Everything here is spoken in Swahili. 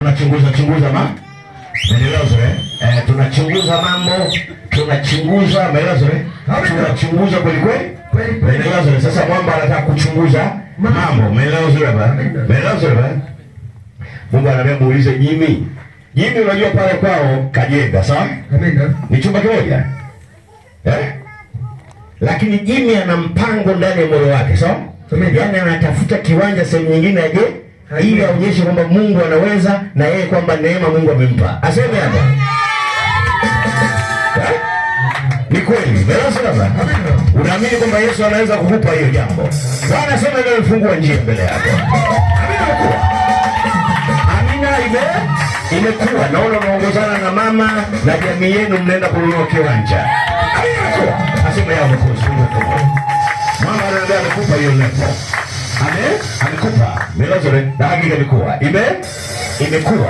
Tunachunguza tunachunguza mambo, tunachunguza tunachunguza kweli kweli. Sasa mwamba anataka kuchunguza mambo, Mungu anambia muulize Jimmy, unajua pale kwao kajenga, sawa? Ni chumba kimoja. Lakini Jimmy ana mpango ndani ya moyo wake, sawa? Yaani anatafuta kiwanja sehemu nyingine aje ili aonyeshe kwamba Mungu anaweza na yeye kwamba neema Mungu amempa. Aseme hapa. Ni kweli. Unaamini kwamba Yesu anaweza kukupa hiyo jambo? Bwana sema leo ifungua njia mbele yako. Amina imekuwa. Naona unaongozana na mama na jamii yenu mnaenda kununua kiwanja. Amina. Asema yao mkosi. Mama anataka kukupa hiyo leo. Amekupa. Na hakika imekuwa. Imekuwa.